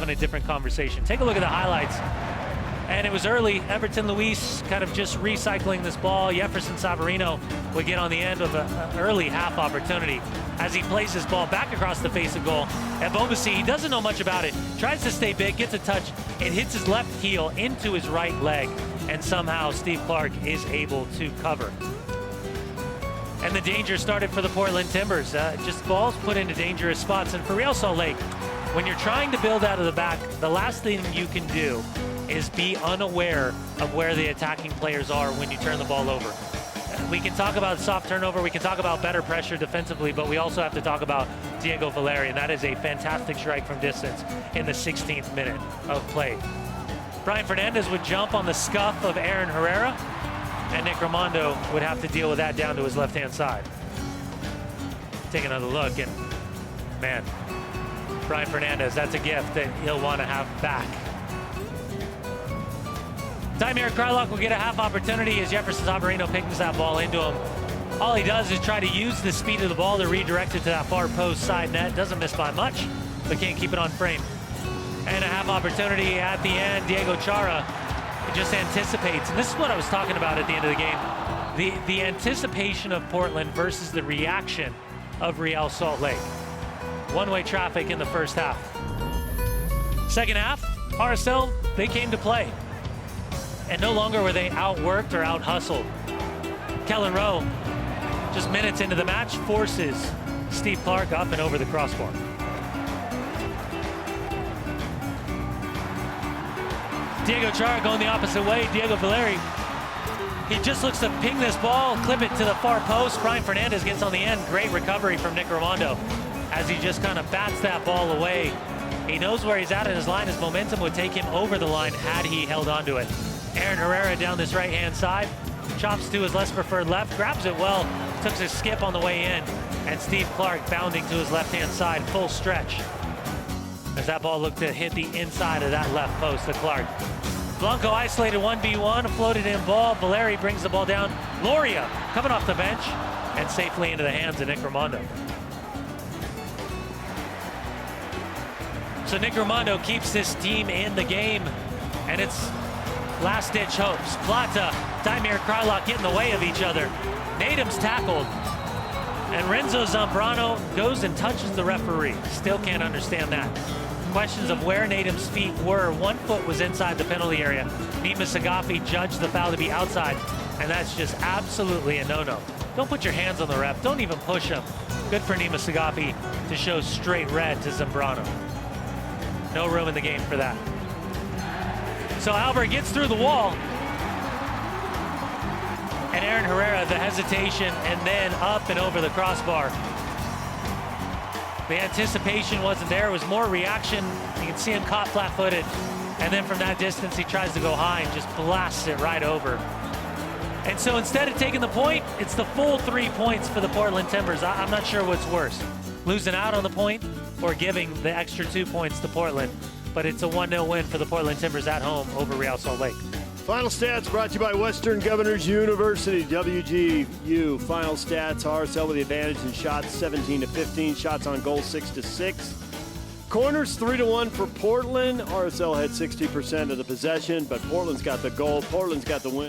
having a different conversation. Take a look at the highlights. And it was early. Everton Luis kind of just recycling this ball. Jefferson Savarino would get on the end of an early half opportunity as he plays his ball back across the face of goal. And Bombasi, he doesn't know much about it, tries to stay big, gets a touch, it hits his left heel into his right leg, and somehow Steve Clark is able to cover. And the danger started for the Portland Timbers. Just balls put into dangerous spots. And for Real Salt Lake, when you're trying to build out of the back, the last thing you can do is be unaware of where the attacking players are when you turn the ball over. We can talk about soft turnover, we can talk about better pressure defensively, but we also have to talk about Diego Valeri, and that is a fantastic strike from distance in the 16th minute of play. Brian Fernandez would jump on the scuff of Aaron Herrera, and Nick Raimondo would have to deal with that down to his left-hand side. Take another look, and man, Brian Fernandez, that's a gift that he'll want to have back. Daimir Krylak will get a half opportunity as Jefferson Savarino picks that ball into him. All he does is try to use the speed of the ball to redirect it to that far post side net. Doesn't miss by much, but can't keep it on frame. And a half opportunity at the end. Diego Chara just anticipates. And this is what I was talking about at the end of the game. The anticipation of Portland versus the reaction of Real Salt Lake. One-way traffic in the first half. Second half, RSL, they came to play. And no longer were they outworked or out-hustled. Kellen Rowe, just minutes into the match, forces Steve Clark up and over the crossbar. Diego Chara going the opposite way. Diego Valeri, he just looks to ping this ball, clip it to the far post. Brian Fernandez gets on the end. Great recovery from Nick Raimondo as he just kind of bats that ball away. He knows where he's at in his line. His momentum would take him over the line had he held onto it. Aaron Herrera down this right-hand side, chops to his less preferred left, grabs it well, took his skip on the way in, and Steve Clark bounding to his left-hand side, full stretch. As that ball looked to hit the inside of that left post to Clark. Blanco isolated 1v1, a floated in ball. Valeri brings the ball down. Loria coming off the bench and safely into the hands of Nick Raimondo. So Nick Raimondo keeps this team in the game, and it's last-ditch hopes. Plata, Daimir Krylak get in the way of each other. Nadim's tackled, and Renzo Zambrano goes and touches the referee. Still can't understand that. Questions of where Nadim's feet were. 1 foot was inside the penalty area. Nima Sagafi judged the foul to be outside, and that's just absolutely a no-no. Don't put your hands on the ref. Don't even push him. Good for Nima Sagafi to show straight red to Zambrano. No room in the game for that. So Albert gets through the wall, and Aaron Herrera, the hesitation, and then up and over the crossbar. The anticipation wasn't there. It was more reaction. You can see him caught flat-footed, and then from that distance, he tries to go high and just blasts it right over. And so instead of taking the point, it's the full 3 points for the Portland Timbers. I'm not sure what's worse, losing out on the point or giving the extra 2 points to Portland. But it's a 1-0 win for the Portland Timbers at home over Real Salt Lake. Final stats brought to you by Western Governors University. WGU final stats. RSL with the advantage in shots 17-15. Shots on goal 6-6. Corners 3-1 for Portland. RSL had 60% of the possession, but Portland's got the goal. Portland's got the win.